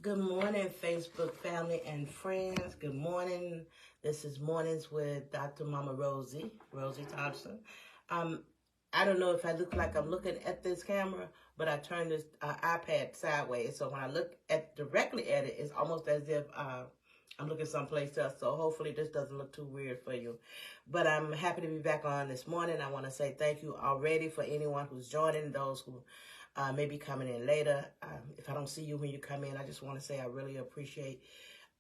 Good morning, Facebook family and friends. Good morning. This is Mornings with Dr. Mama Rosie Thompson. Um, I don't know if I look like I'm looking at this camera, but I turned this iPad sideways. So when I look directly at it, it's almost as if I'm looking someplace else. So hopefully this doesn't look too weird for you. But I'm happy to be back on this morning. I want to say thank you already for anyone who's joining, those who may be coming in later. If I don't see you when you come in, I just want to say I really appreciate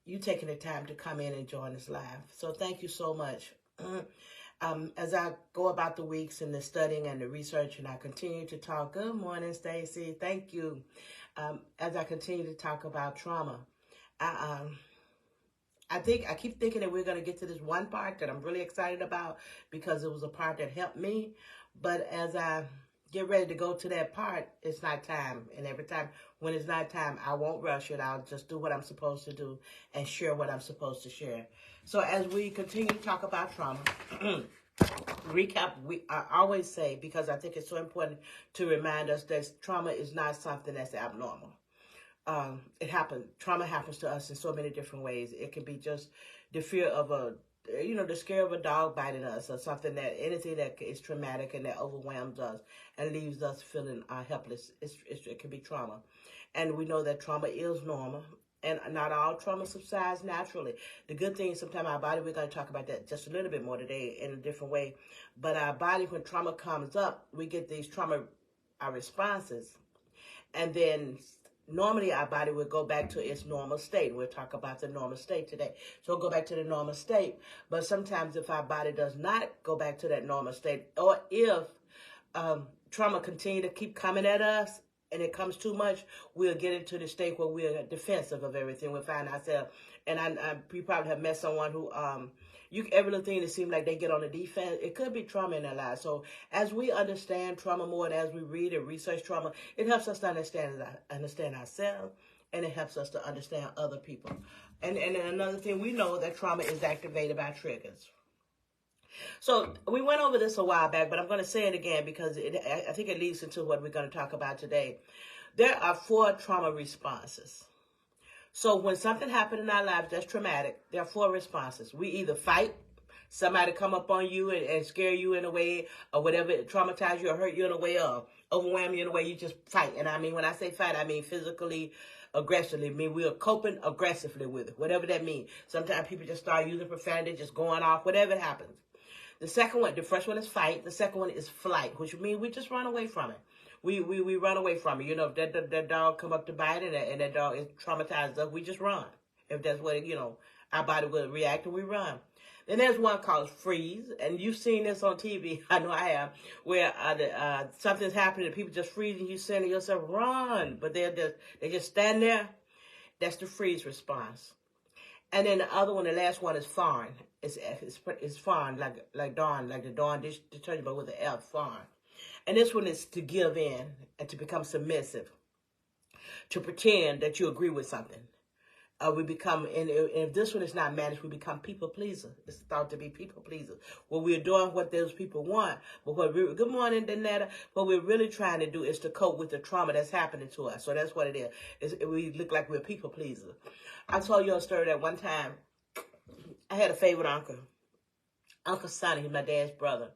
you taking the time to come in and join us live. So thank you so much. As I go about the weeks and the studying and the research, and I continue to talk, good morning, Stacy, thank you. As I continue to talk about trauma, I keep thinking that we're going to get to this one part that I'm really excited about because it was a part that helped me. But as I get ready to go to that part, it's not time. And every time when it's not time, I won't rush it. I'll just do what I'm supposed to do and share what I'm supposed to share. So as we continue to talk about trauma, recap, I always say, because I think it's so important to remind us that trauma is not something that's abnormal. Trauma happens to us in so many different ways. It can be just the fear of the scare of a dog biting us, or anything that is traumatic and that overwhelms us and leaves us feeling helpless. It can be trauma. And we know that trauma is normal, and not all trauma subsides naturally. The good thing is sometimes our body, we're going to talk about that just a little bit more today in a different way, but our body, when trauma comes up, we get these trauma responses, and then normally our body will go back to its normal state. We'll talk about the normal state today. So we'll go back to the normal state. But sometimes if our body does not go back to that normal state, or if trauma continue to keep coming at us and it comes too much, we'll get into the state where we're defensive of everything. We'll find ourselves, and you probably have met someone who, every little thing that seems like they get on the defense, it could be trauma in their lives. So as we understand trauma more and as we read and research trauma, it helps us to understand ourselves, and it helps us to understand other people. And another thing, we know that trauma is activated by triggers. So we went over this a while back, but I'm going to say it again because I think it leads into what we're going to talk about today. There are 4 trauma responses. So when something happened in our lives that's traumatic, there are 4 responses. We either fight, somebody come up on you and scare you in a way, or whatever, traumatize you or hurt you in a way, or overwhelm you in a way, you just fight. And I mean, when I say fight, I mean physically, aggressively. I mean, we are coping aggressively with it, whatever that means. Sometimes people just start using profanity, just going off, whatever happens. The first one is fight. The second one is flight, which means we just run away from it. We run away from it. You know, if that dog come up to bite and that dog is traumatized us, we just run. If that's what, our body will react and we run. Then there's one called freeze, and you've seen this on TV, I know I have, where something's happening and people just freeze and you saying to yourself, run, but they just stand there. That's the freeze response. And then the other one, the last one is fawn. It's fawn, like Dawn, like the Dawn dish detergent, but with an F, fawn. And this one is to give in and to become submissive, to pretend that you agree with something. We become, and if this one is not managed, we become people pleaser. It's thought to be people pleaser. Well, we're doing what those people want, but good morning, Danetta. What we're really trying to do is to cope with the trauma that's happening to us. So that's what it is. We look like we're people pleaser. I told you a story that one time I had a favorite uncle. Uncle Sonny, he's my dad's brother.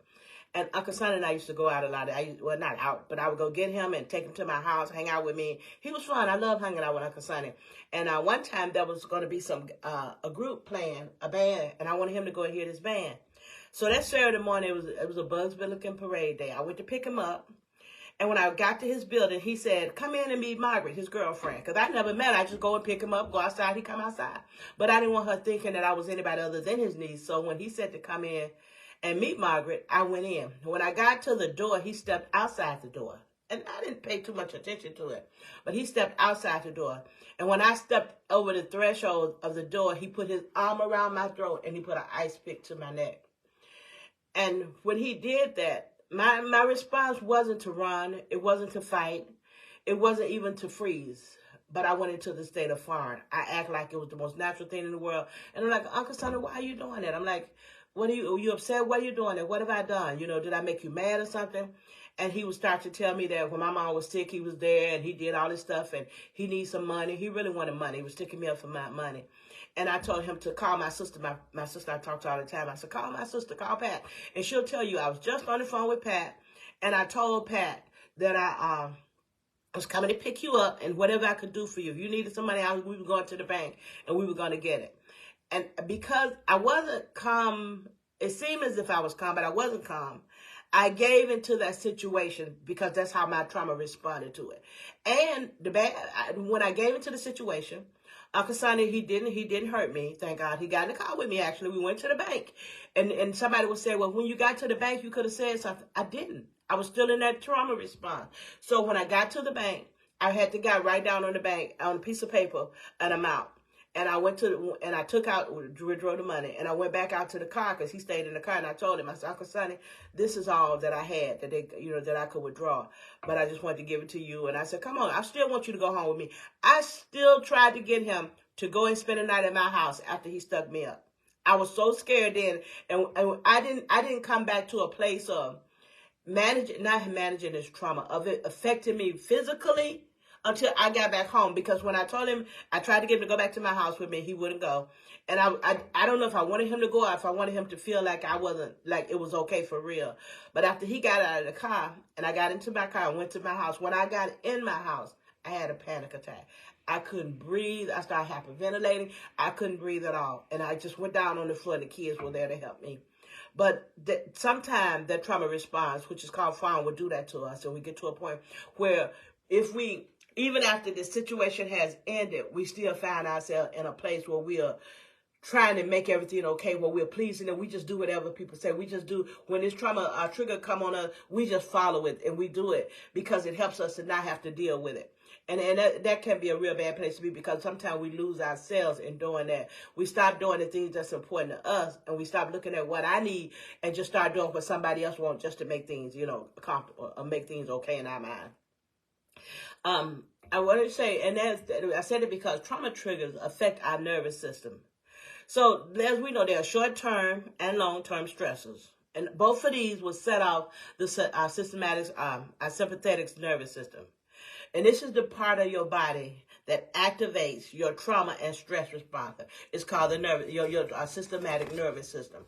And Uncle Sonny and I used to go out a lot. Not out, but I would go get him and take him to my house, hang out with me. He was fun. I love hanging out with Uncle Sonny. And one time there was going to be a group playing, a band, and I wanted him to go and hear this band. So that Saturday morning, it was a Buzz Billiken parade day. I went to pick him up. And when I got to his building, he said, come in and meet Margaret, his girlfriend. Because I never met her. I just go and pick him up, go outside, he come outside. But I didn't want her thinking that I was anybody other than his niece. So when he said to come in and meet Margaret, I went in. When I got to the door, he stepped outside the door. And I didn't pay too much attention to it. But he stepped outside the door. And when I stepped over the threshold of the door, he put his arm around my throat and he put an ice pick to my neck. And when he did that, my response wasn't to run. It wasn't to fight. It wasn't even to freeze. But I went into the state of fawn. I act like it was the most natural thing in the world. And I'm like, Uncle Sonny, why are you doing that? I'm like, are you upset? What are you doing? And what have I done? Did I make you mad or something? And he would start to tell me that when my mom was sick, he was there and he did all this stuff and he needs some money. He really wanted money. He was sticking me up for my money. And I told him to call my sister. My sister I talked to all the time. I said, call my sister, call Pat. And she'll tell you I was just on the phone with Pat. And I told Pat that I was coming to pick you up and whatever I could do for you. If you needed some money, we were going to the bank and we were going to get it. And because I wasn't calm, it seemed as if I was calm, but I wasn't calm. I gave into that situation because that's how my trauma responded to it. And when I gave into the situation, Uncle Sonny, he didn't hurt me. Thank God. He got in the car with me, actually. We went to the bank. And somebody would say, well, when you got to the bank, you could have said something. I didn't. I was still in that trauma response. So when I got to the bank, I had the guy write down on the bank, on a piece of paper, an amount. And I I took out, withdraw the money. And I went back out to the car because he stayed in the car. And I told him, I said, Uncle Sonny, this is all that I had that I could withdraw. But I just wanted to give it to you. And I said, come on, I still want you to go home with me. I still tried to get him to go and spend the night at my house after he stuck me up. I was so scared then. And I didn't come back to a place of not managing this trauma, of it affecting me physically, until I got back home. Because when I told him, I tried to get him to go back to my house with me, he wouldn't go. And I don't know if I wanted him to go or if I wanted him to feel like I wasn't, like it was okay for real. But after he got out of the car and I got into my car and went to my house, when I got in my house, I had a panic attack. I couldn't breathe. I started hyperventilating. I couldn't breathe at all. And I just went down on the floor and the kids were there to help me. But sometimes that trauma response, which is called fawn, will do that to us. And we get to a point where even after the situation has ended, we still find ourselves in a place where we are trying to make everything okay, where we're pleasing, and we just do whatever people say. We just do, when this trauma trigger come on us, we just follow it, and we do it because it helps us to not have to deal with it. And that can be a real bad place to be, because sometimes we lose ourselves in doing that. We stop doing the things that's important to us, and we stop looking at what I need and just start doing what somebody else wants just to make things, comfortable or make things okay in our mind. I want to say, and I said it because trauma triggers affect our nervous system. So as we know, there are short-term and long-term stressors. And both of these will set off our sympathetic nervous system. And this is the part of your body that activates your trauma and stress response. It's called your systematic nervous system.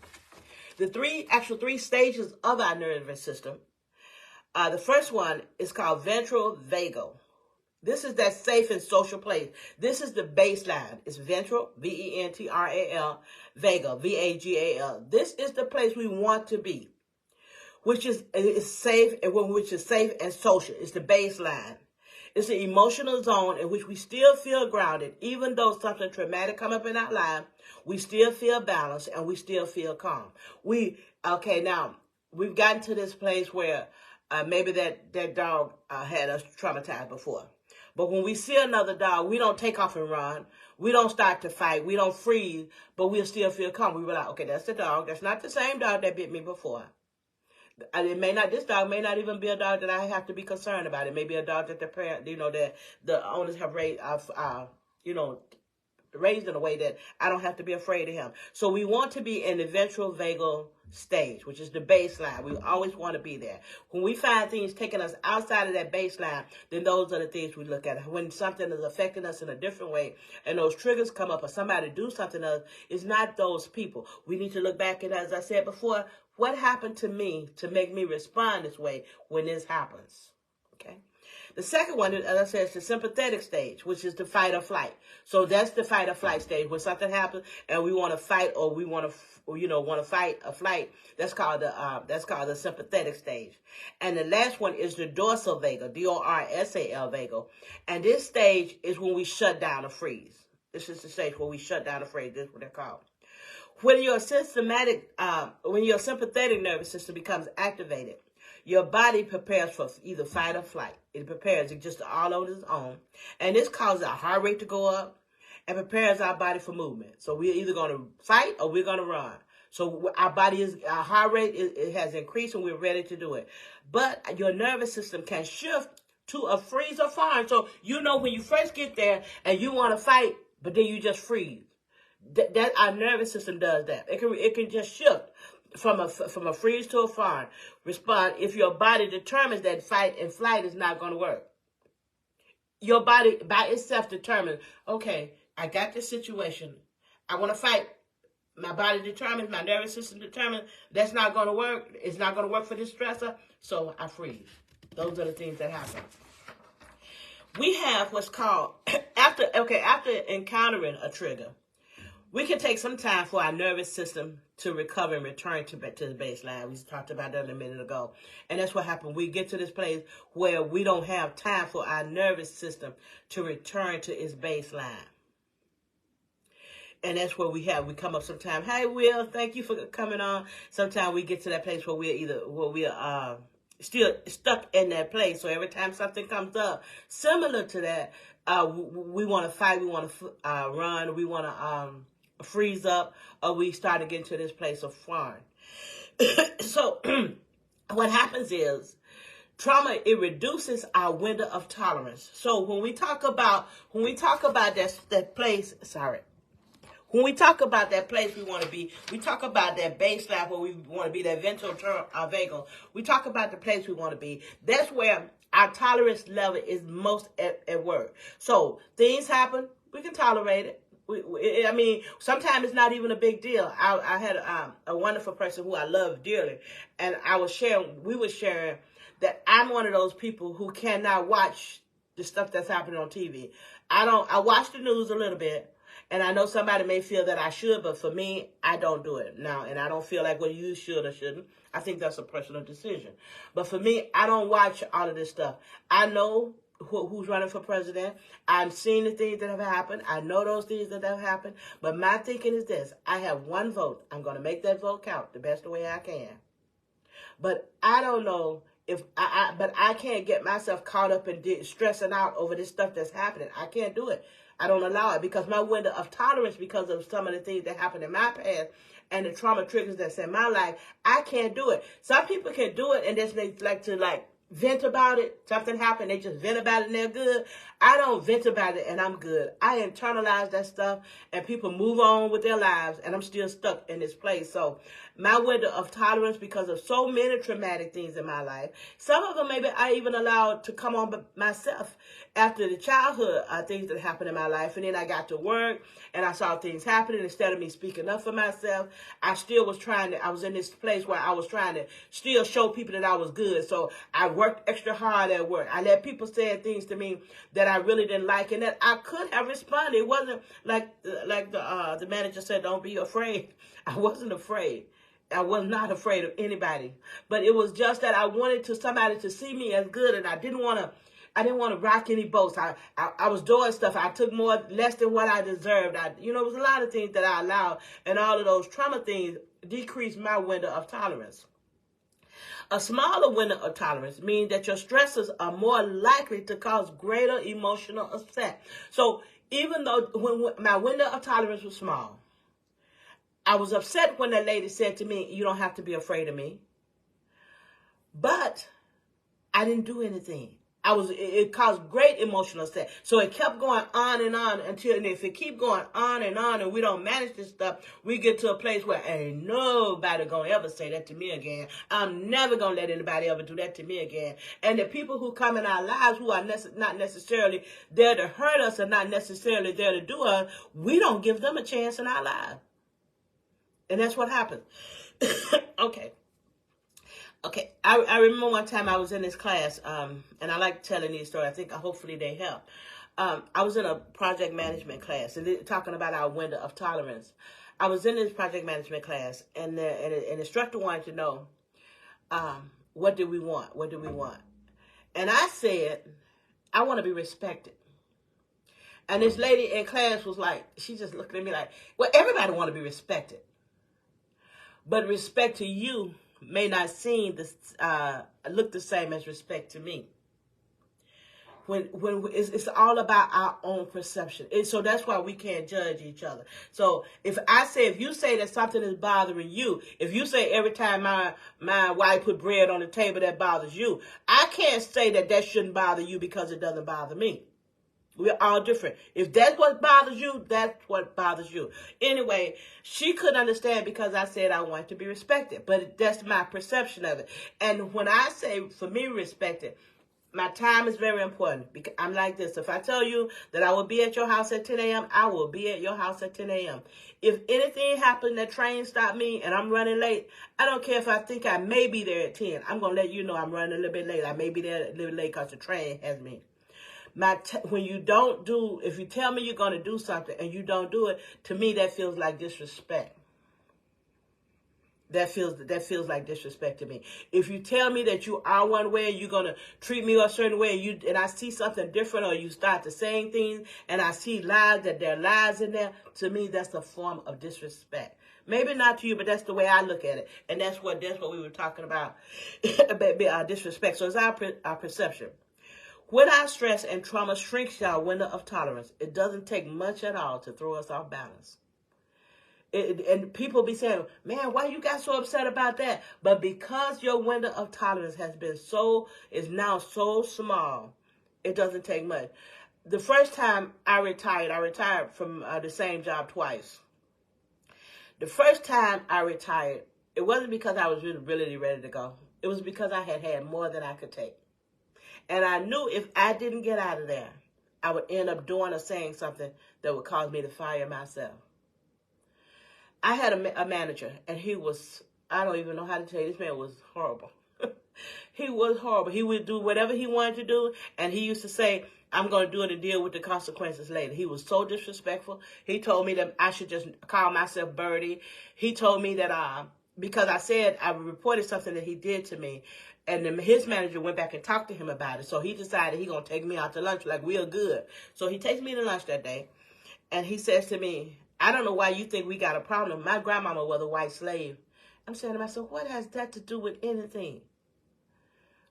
The three stages of our nervous system. The first one is called ventral vagal. This is that safe and social place. This is the baseline. It's ventral, V-E-N-T-R-A-L, vagal, V-A-G-A-L. This is the place we want to be, which is safe and social. It's the baseline. It's the emotional zone in which we still feel grounded. Even though something traumatic come up in our life, we still feel balanced and we still feel calm. Now, we've gotten to this place where maybe that dog had us traumatized before. But when we see another dog, we don't take off and run. We don't start to fight. We don't freeze, but we'll still feel calm. We realize, okay, that's the dog. That's not the same dog that bit me before. This dog may not even be a dog that I have to be concerned about. It may be a dog that the owners have raised, raised in a way that I don't have to be afraid of him. So we want to be in the ventral vagal stage, which is the baseline. We always want to be there. When we find things taking us outside of that baseline, then those are the things we look at. When something is affecting us in a different way and those triggers come up or somebody do something to us, it's not those people. We need to look back and, as I said before, what happened to me to make me respond this way when this happens? Okay. The second one, as I said, is the sympathetic stage, which is the fight or flight. So that's the fight or flight stage. When something happens and we want to fight or we want to fight a flight, that's called the sympathetic stage. And the last one is the dorsal vagal, D-O-R-S-A-L vagal. And this stage is when we shut down or freeze. This is the stage where we shut down or freeze. This is what they're called. When your sympathetic nervous system becomes activated, your body prepares for either fight or flight. It prepares it just all on its own. And this causes our heart rate to go up and prepares our body for movement. So we're either going to fight or we're going to run. So our heart rate it has increased and we're ready to do it. But your nervous system can shift to a freeze or fawn. So when you first get there and you want to fight, but then you just freeze. That our nervous system does that. It can just shift from a freeze to a fawn. Respond if your body determines that fight and flight is not going to work. Your body by itself determines, okay, I got this situation. I want to fight. My body determines, my nervous system determines that's not going to work. It's not going to work for this stressor, so I freeze. Those are the things that happen. We have what's called, after encountering a trigger, we can take some time for our nervous system to recover and return to the baseline. We talked about that a minute ago. And that's what happened. We get to this place where we don't have time for our nervous system to return to its baseline. And that's where we come up sometime. Hey, Will, thank you for coming on. Sometimes we get to that place where we're still stuck in that place. So every time something comes up similar to that, we want to fight, we want to run, we want to freeze up, or we start to get into this place of fawn. So what happens is trauma, it reduces our window of tolerance. So when we talk about that place, when we talk about that place we want to be, we talk about that baseline where we want to be, that ventral vagal. We talk about the place we want to be. That's where our tolerance level is most at work. So things happen, we can tolerate it. I mean, sometimes it's not even a big deal. I had a wonderful person who I love dearly, and we were sharing that I'm one of those people who cannot watch the stuff that's happening on TV. I watch the news a little bit. And I know somebody may feel that I should, but for me, I don't do it now. And I don't feel like, well, you should or shouldn't. I think that's a personal decision. But for me, I don't watch all of this stuff. I know who's running for president. I've seen the things that have happened. I know those things that have happened. But my thinking is this. I have one vote. I'm going to make that vote count the best way I can. But I don't know but I can't get myself caught up in stressing out over this stuff that's happening. I can't do it. I don't allow it because my window of tolerance, because of some of the things that happened in my past and the trauma triggers that's in my life, I can't do it. Some people can do it and they like to vent about it. Something happened, they just vent about it and they're good. I don't vent about it and I'm good. I internalize that stuff and people move on with their lives and I'm still stuck in this place. So my window of tolerance, because of so many traumatic things in my life, some of them maybe I even allowed to come on myself after the childhood things that happened in my life. And then I got to work and I saw things happening. Instead of me speaking up for myself, I was in this place where I was trying to still show people that I was good. So I worked extra hard at work. I let people say things to me that I really didn't like and that I could have responded. It wasn't like the manager said, don't be afraid. I wasn't afraid. I was not afraid of anybody. But it was just that I wanted somebody to see me as good, and I didn't want to rock any boats. I was doing stuff. I took less than what I deserved. It was a lot of things that I allowed, and all of those trauma things decreased my window of tolerance. A smaller window of tolerance means that your stressors are more likely to cause greater emotional upset. So even though when my window of tolerance was small, I was upset when that lady said to me, you don't have to be afraid of me. But I didn't do anything. It caused great emotional upset. So it kept going on and on and if it keep going on and we don't manage this stuff, we get to a place where ain't nobody gonna ever say that to me again. I'm never gonna let anybody ever do that to me again. And the people who come in our lives who are not necessarily there to hurt us and not necessarily there to do us, we don't give them a chance in our lives. And that's what happened. Okay. I remember one time I was in this class, and I like telling these stories. I think hopefully they help. I was in a project management class, and talking about our window of tolerance. I was in this project management class, and the instructor wanted to know, what do we want? What do we want? And I said, I want to be respected. And this lady in class was like, she just looked at me like, well, everybody want to be respected. But respect to you may not look the same as respect to me. When it's all about our own perception. So that's why we can't judge each other. So if you say that something is bothering you, if you say every time my wife put bread on the table that bothers you, I can't say that shouldn't bother you because it doesn't bother me. We're all different. If that's what bothers you, that's what bothers you. Anyway, she couldn't understand because I said I want to be respected. But that's my perception of it. And when I say, for me, respected, my time is very important. Because I'm like this. If I tell you that I will be at your house at 10 a.m., I will be at your house at 10 a.m. If anything happens, that train stopped me and I'm running late, I don't care if I think I may be there at 10. I'm going to let you know I'm running a little bit late. I may be there a little late because the train has me. When you don't do, if you tell me you're going to do something and you don't do it, to me that feels like disrespect. That feels like disrespect to me. If you tell me that you are one way and you're going to treat me a certain way, and I see something different, or you start to saying things and I see lies, that there are lies in there, to me that's a form of disrespect. Maybe not to you, but that's the way I look at it. And that's what we were talking about, disrespect. So it's our perception. When our stress and trauma shrinks our window of tolerance, it doesn't take much at all to throw us off balance. And people be saying, man, why you got so upset about that? But because your window of tolerance is now so small, it doesn't take much. The first time I retired from the same job twice. The first time I retired, it wasn't because I was really ready to go. It was because I had more than I could take. And I knew if I didn't get out of there, I would end up doing or saying something that would cause me to fire myself. I had a manager, and he was, I don't even know how to tell you, this man was horrible. He was horrible. He would do whatever he wanted to do, and he used to say, I'm going to do it and deal with the consequences later. He was so disrespectful. He told me that I should just call myself Birdie. He told me that because I reported something that he did to me, and then his manager went back and talked to him about it. So he decided he's going to take me out to lunch like we are good. So he takes me to lunch that day, and he says to me, I don't know why you think we got a problem. My grandmama was a white slave. I'm saying to myself, what has that to do with anything?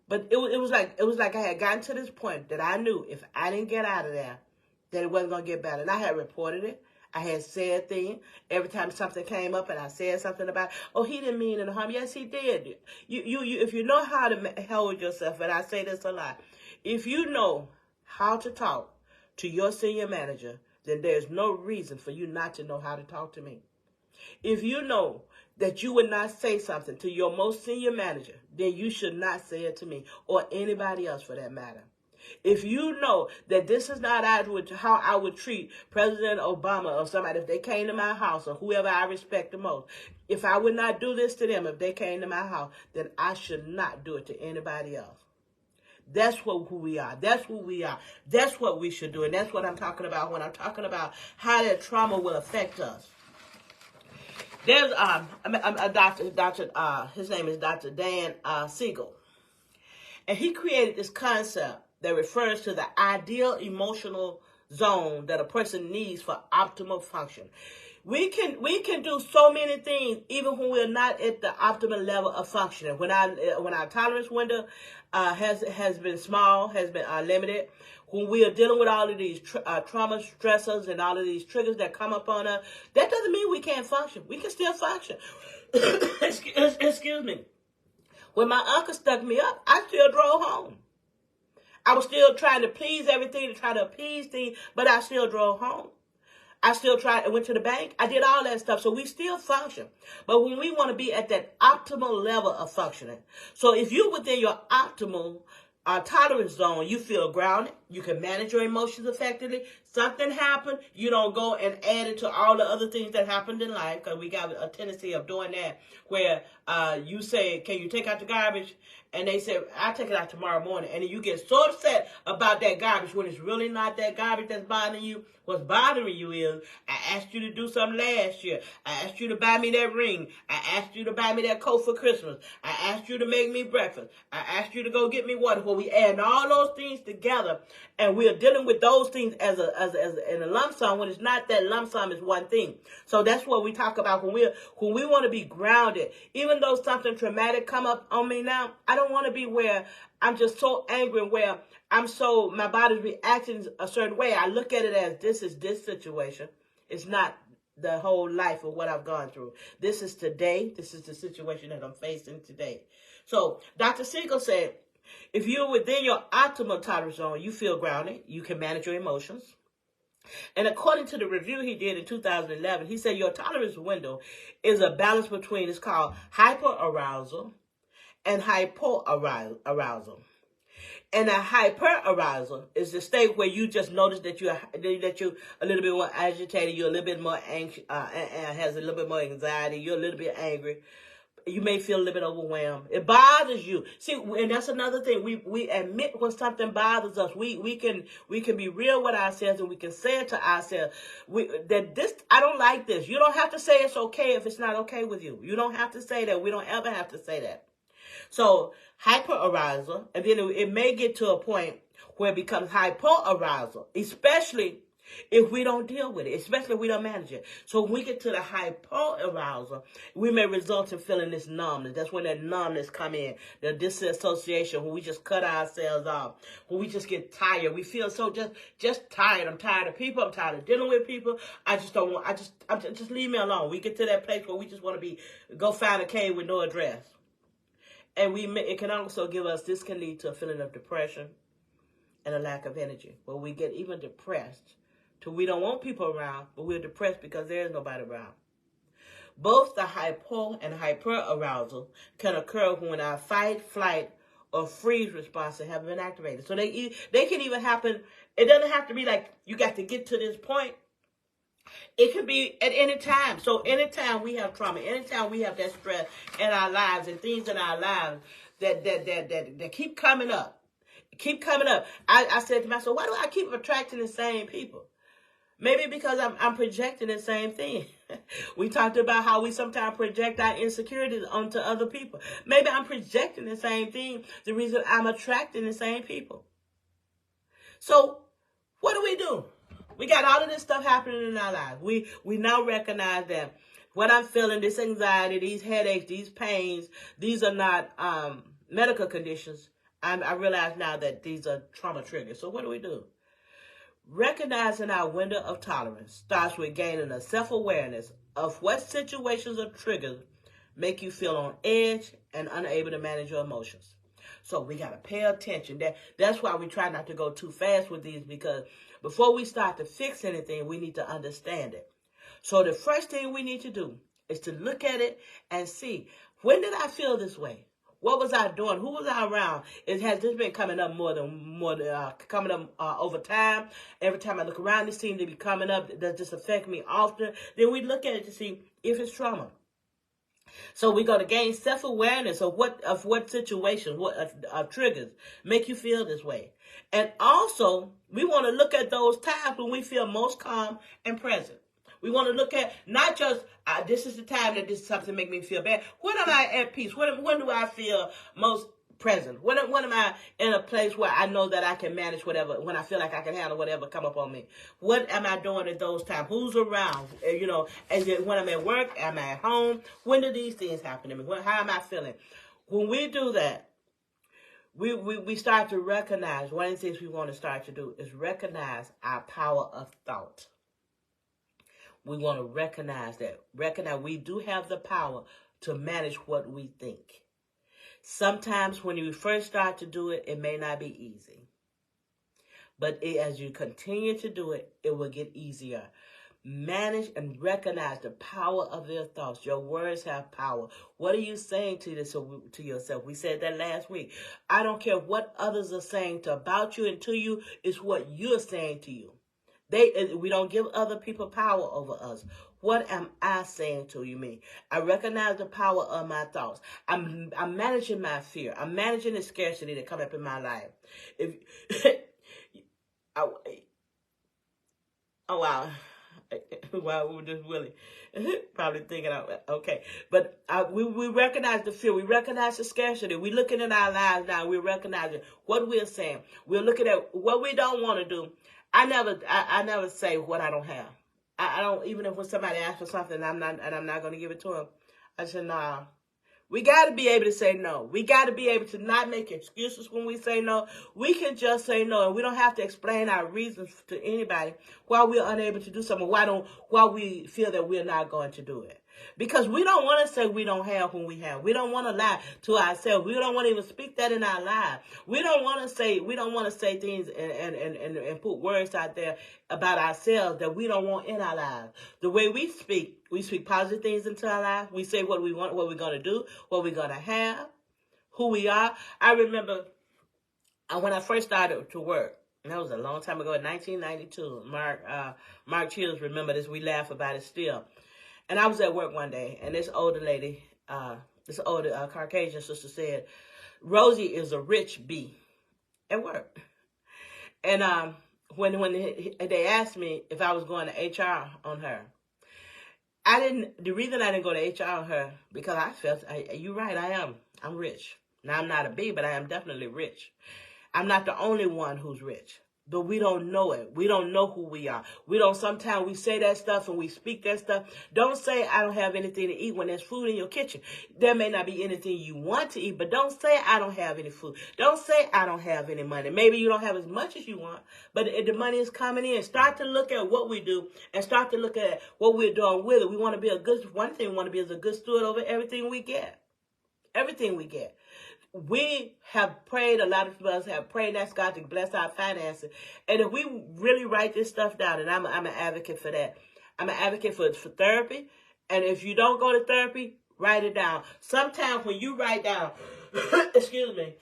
But it was like I had gotten to this point that I knew if I didn't get out of there, that it wasn't going to get better. And I had reported it. I had said things. Every time something came up and I said something about, oh, he didn't mean any harm. Yes, he did. You, if you know how to hold yourself, and I say this a lot, if you know how to talk to your senior manager, then there's no reason for you not to know how to talk to me. If you know that you would not say something to your most senior manager, then you should not say it to me or anybody else for that matter. If you know that this is not how I would treat President Obama or somebody if they came to my house, or whoever I respect the most, if I would not do this to them if they came to my house, then I should not do it to anybody else. That's who we are. That's who we are. That's what we should do. And that's what I'm talking about when I'm talking about how that trauma will affect us. There's a doctor, his name is Dr. Dan Siegel. And he created this concept that refers to the ideal emotional zone that a person needs for optimal function. We can do so many things even when we're not at the optimal level of functioning. When our tolerance window has been small, has been limited, when we are dealing with all of these trauma stressors and all of these triggers that come up on us, that doesn't mean we can't function. We can still function. Excuse me. When my uncle stuck me up, I still drove home. I was still trying to please everything, to try to appease things, but I still drove home. I still went to the bank. I did all that stuff. So we still function. But when we want to be at that optimal level of functioning. So if you're within your optimal tolerance zone, you feel grounded. You can manage your emotions effectively. Something happened, you don't go and add it to all the other things that happened in life, because we got a tendency of doing that, where you say, can you take out the garbage? And they say, I'll take it out tomorrow morning. And then you get so upset about that garbage when it's really not that garbage that's bothering you. What's bothering you is, I asked you to do something last year. I asked you to buy me that ring. I asked you to buy me that coat for Christmas. I asked you to make me breakfast. I asked you to go get me water. Well, we add all those things together, and we're dealing with those things as in a lump sum, when it's not that lump sum, is one thing. So that's what we talk about when we want to be grounded. Even though something traumatic come up on me now, I don't want to be where I'm just so angry, where my body's reacting a certain way. I look at it as, this is this situation. It's not the whole life of what I've gone through. This is today. This is the situation that I'm facing today. So Dr. Siegel said, If you're within your optimal tolerance zone, you feel grounded. You can manage your emotions. And according to the review he did in 2011, he said your tolerance window is a balance between, it's called hyperarousal and hypoarousal. And a hyperarousal is the state where you just notice that you're a little bit more agitated, you're a little bit more anxious, has a little bit more anxiety, you're a little bit angry. You may feel a little bit overwhelmed. It bothers you. See, and that's another thing. We admit when something bothers us. We can be real with ourselves, and we can say it to ourselves. I don't like this. You don't have to say it's okay if it's not okay with you. You don't have to say that. We don't ever have to say that. So hyperarousal, and then it may get to a point where it becomes hypoarousal, especially if we don't deal with it, especially if we don't manage it. So when we get to the hypoarousal, we may result in feeling this numbness. That's when that numbness come in, the disassociation, when we just cut ourselves off, when we just get tired. We feel so just tired. I'm tired of people. I'm tired of dealing with people. I just don't want, just leave me alone. We get to that place where we just want to go find a cave with no address. And it can also give us, this can lead to a feeling of depression and a lack of energy, where we get even depressed. We don't want people around, but we're depressed because there is nobody around. Both the hypo and hyperarousal can occur when our fight, flight, or freeze responses have been activated. So they can even happen. It doesn't have to be like you got to get to this point. It can be at any time. So anytime we have trauma, anytime we have that stress in our lives and things in our lives that keep coming up, I said to myself, why do I keep attracting the same people? Maybe because I'm projecting the same thing. We talked about how we sometimes project our insecurities onto other people. Maybe I'm projecting the same thing, the reason I'm attracting the same people. So what do? We got all of this stuff happening in our lives. We now recognize that what I'm feeling, this anxiety, these headaches, these pains, these are not medical conditions. I realize now that these are trauma triggers. So what do? Recognizing our window of tolerance starts with gaining a self-awareness of what situations or triggers make you feel on edge and unable to manage your emotions. So we got to pay attention. That's why we try not to go too fast with these, because before we start to fix anything, we need to understand it. So the first thing we need to do is to look at it and see, when did I feel this way? What was I doing? Who was I around? Has this been coming up more than coming up over time? Every time I look around, it seems to be coming up. Does this affect me often? Then we look at it to see if it's trauma. So we're going to gain self-awareness of what situation, what triggers make you feel this way. And also, we want to look at those times when we feel most calm and present. We want to look at not just, this is the time that this something make me feel bad. When am I at peace? When do I feel most present? When am I in a place where I know that I can manage whatever, when I feel like I can handle whatever come up on me? What am I doing at those times? Who's around? And then when I'm at work, am I at home? When do these things happen to me? How am I feeling? When we do that, we start to recognize, one of the things we want to start to do is recognize our power of thought. We want to recognize we do have the power to manage what we think. Sometimes when you first start to do it, it may not be easy. But as you continue to do it, it will get easier. Manage and recognize the power of your thoughts. Your words have power. What are you saying to yourself? We said that last week. I don't care what others are saying about you and to you. It's what you're saying to you. We don't give other people power over us. What am I saying to you, me? I recognize the power of my thoughts. I'm managing my fear. I'm managing the scarcity that come up in my life. Oh, wow. Wow, we were just really probably thinking, okay. But we recognize the fear. We recognize the scarcity. We're looking at our lives now. We're recognizing what we're saying. We're looking at what we don't want to do. I never say what I don't have. I don't, even if when somebody asks for something, I'm not going to give it to them. I said, nah. We got to be able to say no. We got to be able to not make excuses when we say no. We can just say no, and we don't have to explain our reasons to anybody why we're unable to do something, why we feel that we're not going to do it. Because we don't want to say we don't have when we have. We don't want to lie to ourselves. We don't want to even speak that in our lives. We don't want to say things and put words out there about ourselves that we don't want in our lives. The way we speak positive things into our lives. We say what we want, what we're going to do, what we're going to have, who we are. I remember when I first started to work, and that was a long time ago, in 1992. Mark Chills remember this. We laugh about it still. And I was at work one day, and this older lady, this older Caucasian sister said, Rosie is a rich bee at work. And when they asked me if I was going to HR on her, the reason I didn't go to HR on her, because I felt, you're right, I'm rich. Now, I'm not a bee, but I am definitely rich. I'm not the only one who's rich. But we don't know it. We don't know who we are. Sometimes we say that stuff and we speak that stuff. Don't say I don't have anything to eat when there's food in your kitchen. There may not be anything you want to eat, but don't say I don't have any food. Don't say I don't have any money. Maybe you don't have as much as you want, but the money is coming in. Start to look at what we do and start to look at what we're doing with it. We want to be a good steward over everything we get. Everything we get. We have prayed, a lot of us have prayed and asked God to bless our finances. And if we really write this stuff down, and I'm an advocate for that. I'm an advocate for therapy. And if you don't go to therapy, write it down. Sometimes when you write down, excuse me,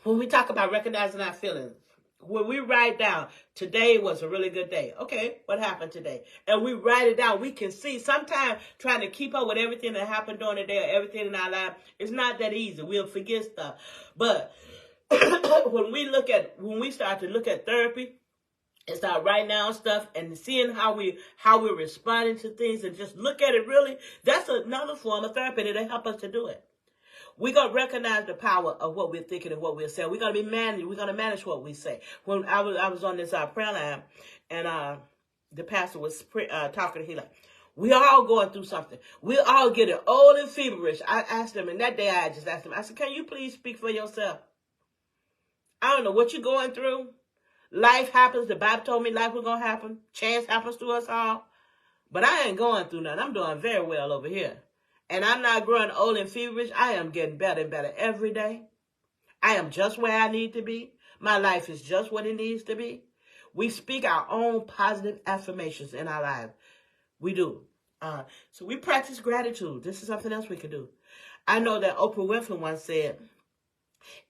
when we talk about recognizing our feelings, when we write down, today was a really good day. Okay, what happened today? And we write it down. We can see. Sometimes trying to keep up with everything that happened during the day or everything in our life, it's not that easy. We'll forget stuff. But when we start to look at therapy and start writing down stuff and seeing how we're responding to things and just look at it really, that's another form of therapy, and it'll help us to do it. We're going to recognize the power of what we're thinking and what we're saying. We're going to manage what we say. When I was on this prayer line, and the pastor was talking, he like, we all going through something. We all getting old and feverish. I asked him, and that day I just asked him, I said, can you please speak for yourself? I don't know what you're going through. Life happens. The Bible told me life was going to happen. Chance happens to us all. But I ain't going through nothing. I'm doing very well over here. And I'm not growing old and feverish. I am getting better and better every day. I am just where I need to be. My life is just what it needs to be. We speak our own positive affirmations in our lives. We do. So we practice gratitude. This is something else we can do. I know that Oprah Winfrey once said,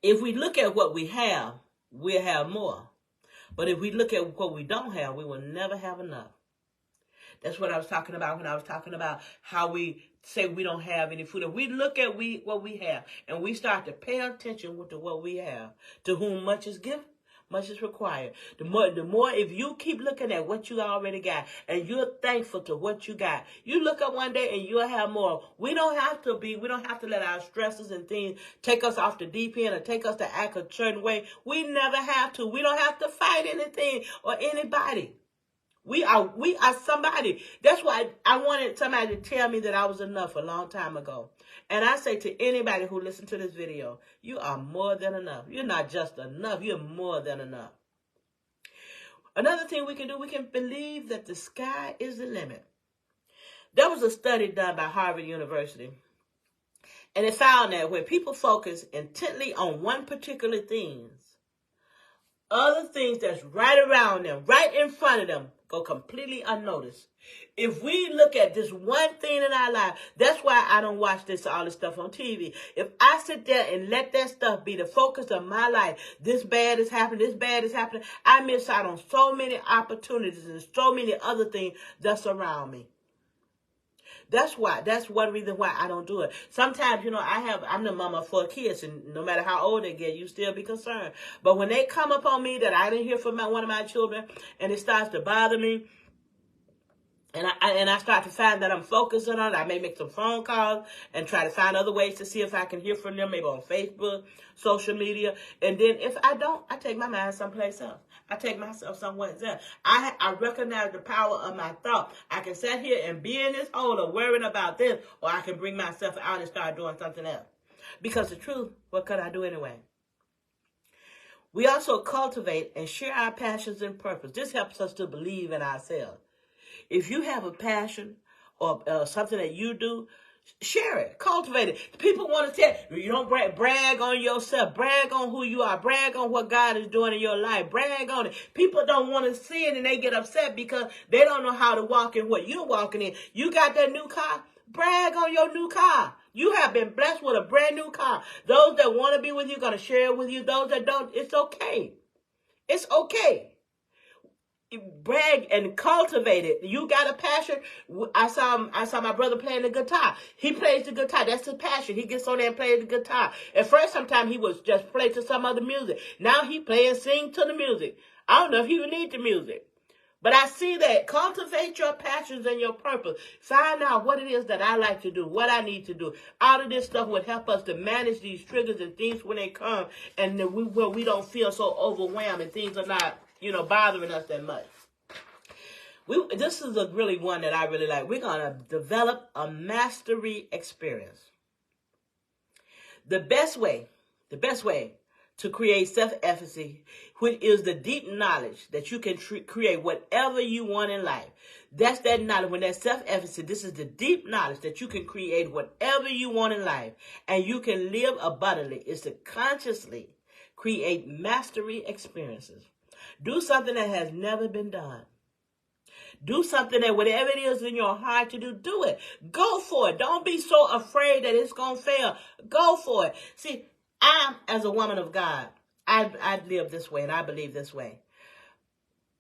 if we look at what we have, we'll have more. But if we look at what we don't have, we will never have enough. That's what I was talking about when I was talking about how we say we don't have any food. If we look at what we have and we start to pay attention to what we have, to whom much is given, much is required. The more if you keep looking at what you already got and you're thankful to what you got, you look up one day and you'll have more. We don't have to let our stresses and things take us off the deep end or take us to act a certain way. We never have to. We don't have to fight anything or anybody. We are somebody. That's why I wanted somebody to tell me that I was enough a long time ago. And I say to anybody who listens to this video, you are more than enough. You're not just enough. You're more than enough. Another thing we can do, we can believe that the sky is the limit. There was a study done by Harvard University. And it found that when people focus intently on one particular thing, other things that's right around them, right in front of them, go completely unnoticed. If we look at this one thing in our life, that's why I don't watch all this stuff on TV. If I sit there and let that stuff be the focus of my life, this bad is happening, I miss out on so many opportunities and so many other things that's around me. That's one reason why I don't do it. Sometimes, I'm the mama of 4 kids, and no matter how old they get, you still be concerned. But when they come up on me that I didn't hear from one of my children, and it starts to bother me, and I start to find that I'm focusing on it, I may make some phone calls and try to find other ways to see if I can hear from them, maybe on Facebook, social media. And then if I don't, I take my mind someplace else. I take myself somewhere else. I recognize the power of my thought. I can sit here and be in this hole of worrying about this, or I can bring myself out and start doing something else. Because the truth, what could I do anyway? We also cultivate and share our passions and purpose. This helps us to believe in ourselves. If you have a passion or something that you do, share it, cultivate it. People want to tell you, don't brag on yourself, brag on who you are, brag on what God is doing in your life, brag on it. People don't want to see it, and they get upset because they don't know how to walk in what you're walking in. You got that new car, brag on your new car. You have been blessed with a brand new car. Those that want to be with you are going to share it with you. Those that don't, it's okay. It's okay. Brag and cultivate it. You got a passion. I saw my brother playing the guitar. He plays the guitar. That's his passion. He gets on there and plays the guitar. At first, sometimes he was just play to some other music. Now he play and sing to the music. I don't know if he would need the music. But I see that. Cultivate your passions and your purpose. Find out what it is that I like to do, what I need to do. All of this stuff would help us to manage these triggers and things when they come, and we don't feel so overwhelmed and things are not, bothering us that much. This is a really one that I really like. We're going to develop a mastery experience. The best way to create self-efficacy, which is the deep knowledge that you can create whatever you want in life. That's that knowledge. When that self-efficacy, this is the deep knowledge that you can create whatever you want in life, and you can live abundantly, is to consciously create mastery experiences. Do something that has never been done. Do something that whatever it is in your heart to do it. Go for it. Don't be so afraid that it's going to fail. Go for it. See, as a woman of God, I live this way and I believe this way.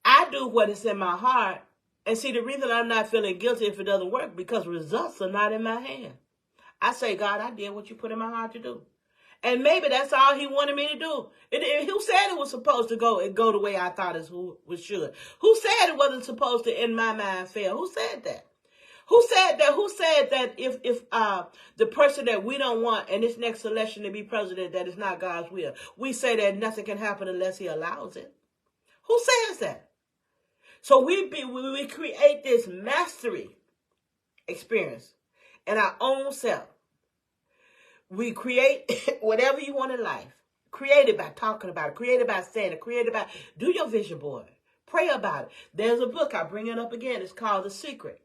I do what is in my heart. And see, the reason I'm not feeling guilty if it doesn't work, because results are not in my hand. I say, God, I did what you put in my heart to do. And maybe that's all he wanted me to do. Who said it was supposed to go the way I thought it should? Who said it wasn't supposed to, in my mind, fail? Who said that? Who said that? Who said that if the person that we don't want in this next election to be president, that is not God's will? We say that nothing can happen unless he allows it. Who says that? So we create this mastery experience in our own self. We create whatever you want in life. Create it by talking about it. Create it by saying it. Create it by, do your vision board. Pray about it. There's a book, I bring it up again. It's called The Secret.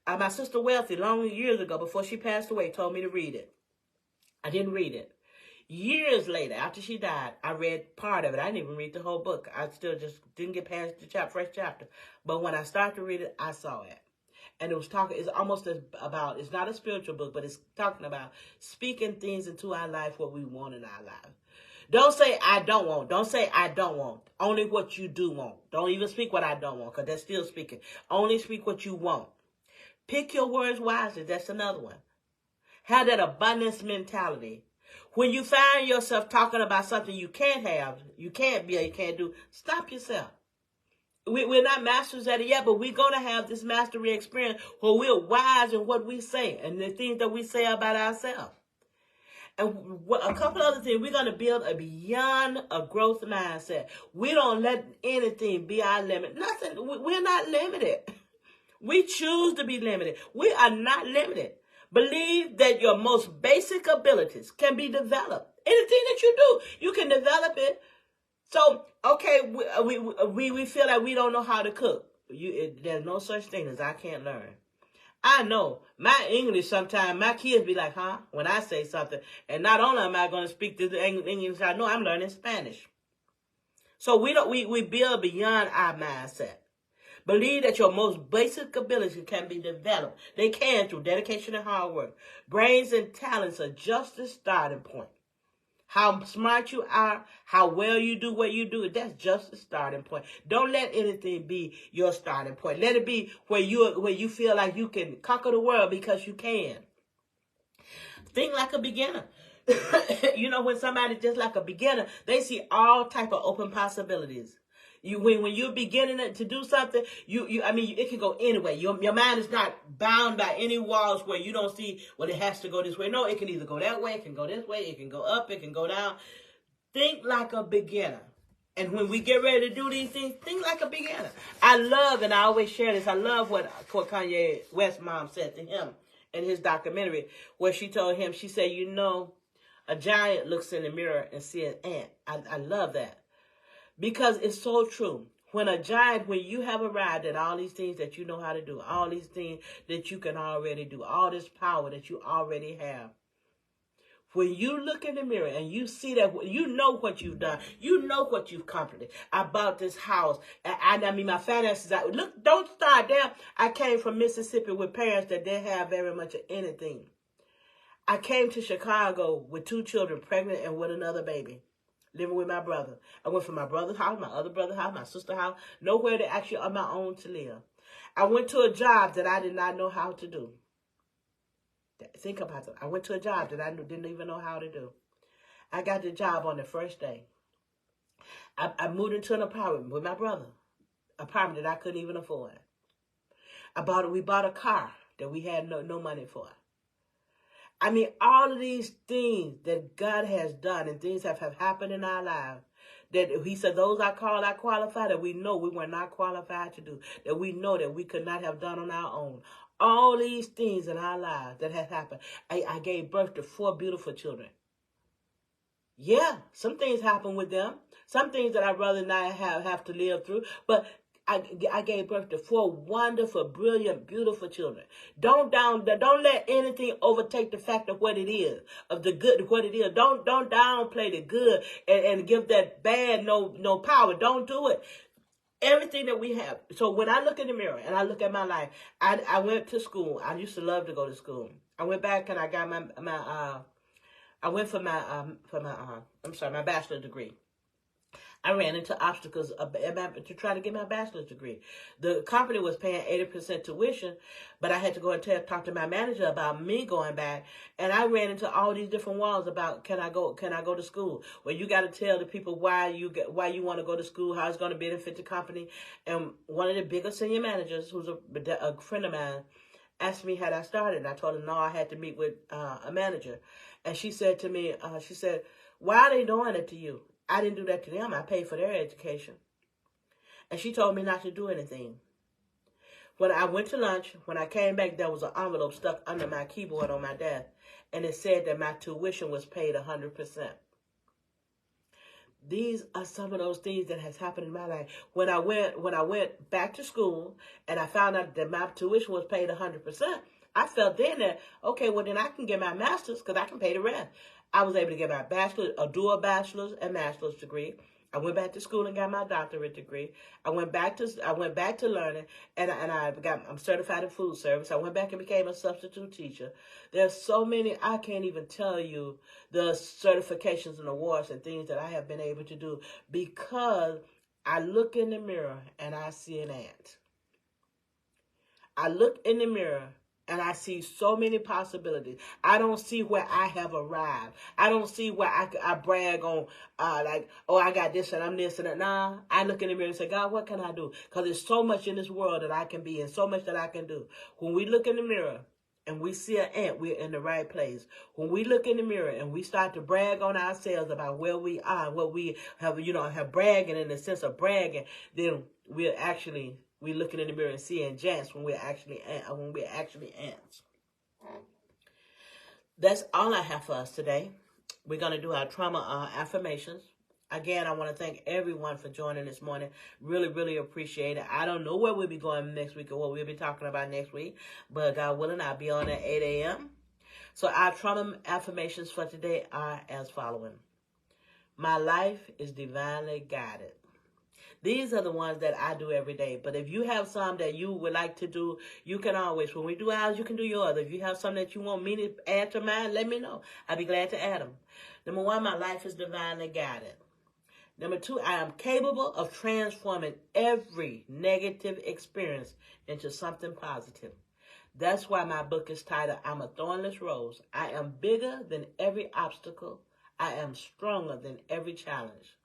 My sister Wealthy, long years ago, before she passed away, told me to read it. I didn't read it. Years later, after she died, I read part of it. I didn't even read the whole book. I still just didn't get past the fresh chapter. But when I started to read it, I saw it. And it was talking, it's almost about, it's not a spiritual book, but it's talking about speaking things into our life, what we want in our life. Don't say, I don't want. Don't say, I don't want. Only what you do want. Don't even speak what I don't want, because that's still speaking. Only speak what you want. Pick your words wisely. That's another one. Have that abundance mentality. When you find yourself talking about something you can't have, you can't be, or you can't do, stop yourself. We're not masters at it yet, but we're going to have this mastery experience where we're wise in what we say and the things that we say about ourselves. And a couple other things, we're going to build a beyond a growth mindset. We don't let anything be our limit. Nothing. We're not limited. We choose to be limited. We are not limited. Believe that your most basic abilities can be developed. Anything that you do, you can develop it. So, okay, we feel like we don't know how to cook. There's no such thing as I can't learn. I know my English sometimes, my kids be like, huh? When I say something. And not only am I going to speak the English, I know I'm learning Spanish. So we build beyond our mindset. Believe that your most basic abilities can be developed. They can through dedication and hard work. Brains and talents are just the starting point. How smart you are, how well you do what you do, that's just the starting point. Don't let anything be your starting point. Let it be where you feel like you can conquer the world, because you can. Think like a beginner. When somebody just like a beginner, they see all type of open possibilities. When you're beginning to do something, it can go anyway. Your mind is not bound by any walls where you don't see, well, it has to go this way. No, it can either go that way, it can go this way, it can go up, it can go down. Think like a beginner. And when we get ready to do these things, think like a beginner. I love, and I always share this, I love what Kanye West's mom said to him in his documentary, where she told him, she said, a giant looks in the mirror and sees an ant. I love that. Because it's so true. When you have arrived at all these things that you know how to do, all these things that you can already do, all this power that you already have, when you look in the mirror and you see that, you know what you've done, you know what you've accomplished. I bought this house, and I mean, my finances, look, don't start there. I came from Mississippi with parents that didn't have very much of anything. I came to Chicago with 2 children, pregnant and with another baby, living with my brother. I went from my brother's house, my other brother's house, my sister's house, nowhere to actually on my own to live. I went to a job that I did not know how to do. Think about it. I went to a job that I didn't even know how to do. I got the job on the first day. I moved into an apartment with my brother, apartment that I couldn't even afford. We bought a car that we had no money for. I mean, all of these things that God has done and things have happened in our lives, that he said, those I call, I qualify, that we know we were not qualified to do, that we know that we could not have done on our own. All these things in our lives that have happened. I gave birth to 4 beautiful children. Yeah, some things happen with them. Some things that I'd rather not have to live through. But I gave birth to 4 wonderful, brilliant, beautiful children. Don't let anything overtake the fact of what it is, of the good, what it is. Don't downplay the good and give that bad no power. Don't do it. Everything that we have. So when I look in the mirror and I look at my life, I went to school. I used to love to go to school. I went back and I got I went for my bachelor's degree. I ran into obstacles to try to get my bachelor's degree. The company was paying 80% tuition, but I had to go and talk to my manager about me going back. And I ran into all these different walls about, can I go to school? Well, you got to tell the people why you want to go to school, how it's going to benefit the company. And one of the biggest senior managers, who's a friend of mine, asked me had I started. And I told her, no, I had to meet with a manager. And she said to me, why are they doing it to you? I didn't do that to them. I paid for their education. And she told me not to do anything. When I went to lunch, when I came back, there was an envelope stuck under my keyboard on my desk. And it said that my tuition was paid 100%. These are some of those things that has happened in my life. When I went back to school and I found out that my tuition was paid 100%, I felt then that, okay, well then I can get my master's because I can pay the rest. I was able to get my a dual bachelor's and master's degree. I went back to school and got my doctorate degree. I went back to learning, and I'm certified in food service. I went back and became a substitute teacher. There's so many, I can't even tell you the certifications and awards and things that I have been able to do because I look in the mirror and I see an ant. I look in the mirror and I see so many possibilities. I don't see where I have arrived. I don't see where I brag on, I got this and I'm this and that. Nah, I look in the mirror and say, God, what can I do? Because there's so much in this world that I can be and so much that I can do. When we look in the mirror and we see an ant, we're in the right place. When we look in the mirror and we start to brag on ourselves about where we are, what we have, have bragging in the sense of bragging, then we're looking in the mirror and seeing giants when we're actually ants. That's all I have for us today. We're going to do our trauma affirmations. Again, I want to thank everyone for joining this morning. Really, really appreciate it. I don't know where we'll be going next week or what we'll be talking about next week, but God willing, I'll be on at 8 a.m. So our trauma affirmations for today are as following. My life is divinely guided. These are the ones that I do every day. But if you have some that you would like to do, you can always, when we do ours, you can do yours. If you have some that you want me to add to mine, let me know. I'd be glad to add them. Number 1, my life is divinely guided. Number 2, I am capable of transforming every negative experience into something positive. That's why my book is titled, I'm a Thornless Rose. I am bigger than every obstacle. I am stronger than every challenge.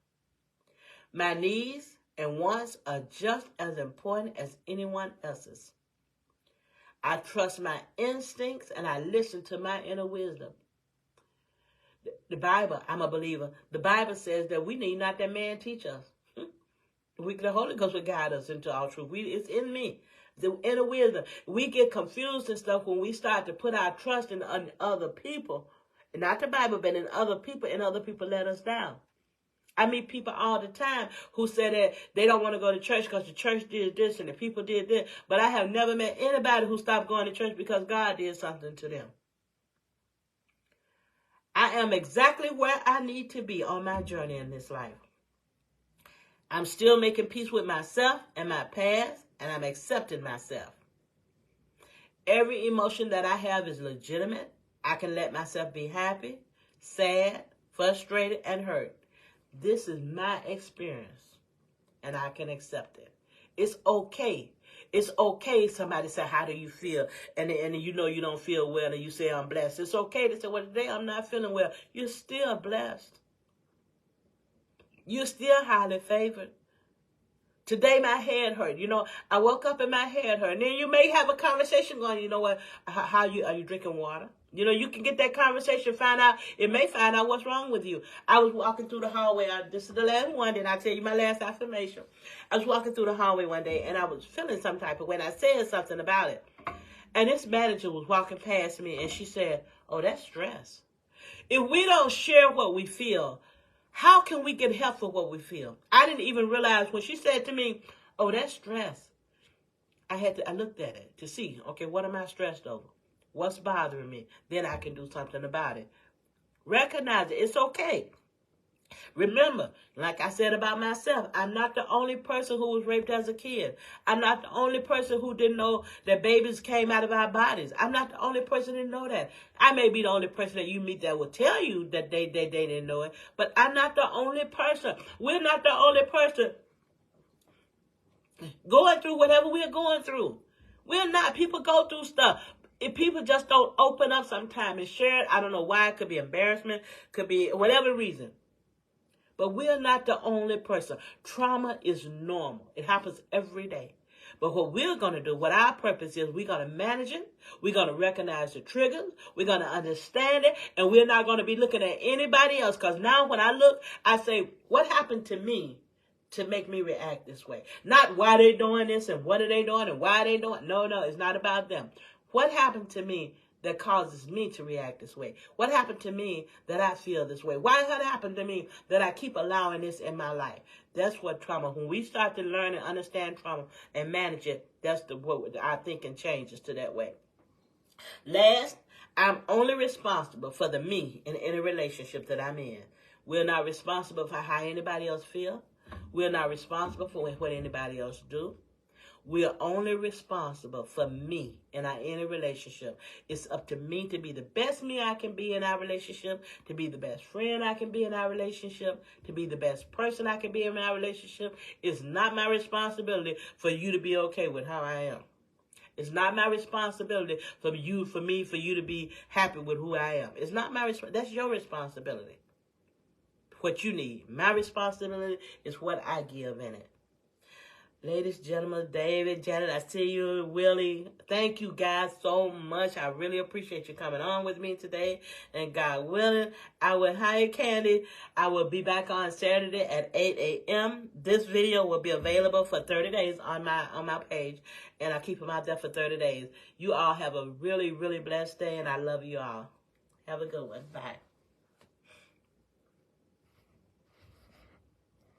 My needs and wants are just as important as anyone else's. I trust my instincts and I listen to my inner wisdom. The Bible, I'm a believer. The Bible says that we need not that man teach us. The Holy Ghost will guide us into all truth. It's in me. The inner wisdom. We get confused and stuff when we start to put our trust in other people. Not the Bible, but in other people, and other people let us down. I meet people all the time who say that they don't want to go to church because the church did this and the people did this. But I have never met anybody who stopped going to church because God did something to them. I am exactly where I need to be on my journey in this life. I'm still making peace with myself and my past, and I'm accepting myself. Every emotion that I have is legitimate. I can let myself be happy, sad, frustrated, and hurt. This is my experience, and I can accept it. It's okay. It's okay. Somebody say, how do you feel? And you know you don't feel well, and you say, I'm blessed. It's okay to say, well, today I'm not feeling well. You're still blessed. You're still highly favored. Today my head hurt. You know, I woke up and my head hurt. And then you may have a conversation going, you know what, are you drinking water? You know, you can get that conversation, find out what's wrong with you. I was walking through the hallway. This is the last one, then I'll tell you my last affirmation. I was walking through the hallway one day, and I was feeling some type of way, and I said something about it. And this manager was walking past me, and she said, oh, that's stress. If we don't share what we feel, how can we get help for what we feel? I didn't even realize when she said to me, oh, that's stress. I looked at it to see, okay, what am I stressed over? What's bothering me? Then I can do something about it. Recognize it. It's okay. Remember, like I said about myself, I'm not the only person who was raped as a kid. I'm not the only person who didn't know that babies came out of our bodies. I'm not the only person who didn't know that. I may be the only person that you meet that will tell you that they didn't know it, but I'm not the only person. We're not the only person going through whatever we're going through. We're not. People go through stuff. If people just don't open up sometime and share it, I don't know why. It could be embarrassment, could be whatever reason. But we're not the only person. Trauma is normal. It happens every day. But what we're going to do, what our purpose is, we're going to manage it. We're going to recognize the triggers. We're going to understand it. And we're not going to be looking at anybody else. Because now when I look, I say, what happened to me to make me react this way? Not why they're doing this and what are they doing and why are they doing it. No, it's not about them. What happened to me that causes me to react this way? What happened to me that I feel this way? Why has it happened to me that I keep allowing this in my life? That's what trauma, when we start to learn and understand trauma and manage it, that's what our thinking changes to that way. Last, I'm only responsible for the me in any relationship that I'm in. We're not responsible for how anybody else feels. We're not responsible for what anybody else do. We are only responsible for me in any relationship. It's up to me to be the best me I can be in our relationship, to be the best friend I can be in our relationship, to be the best person I can be in our relationship. It's not my responsibility for you to be okay with how I am. It's not my responsibility for you to be happy with who I am. It's not my responsibility. That's your responsibility. What you need. My responsibility is what I give in it. Ladies, gentlemen, David, Janet, I see you, Willie. Thank you guys so much. I really appreciate you coming on with me today. And God willing, hi Candy. I will be back on Saturday at 8 a.m. This video will be available for 30 days on my page. And I'll keep them out there for 30 days. You all have a really, really blessed day, and I love you all. Have a good one. Bye.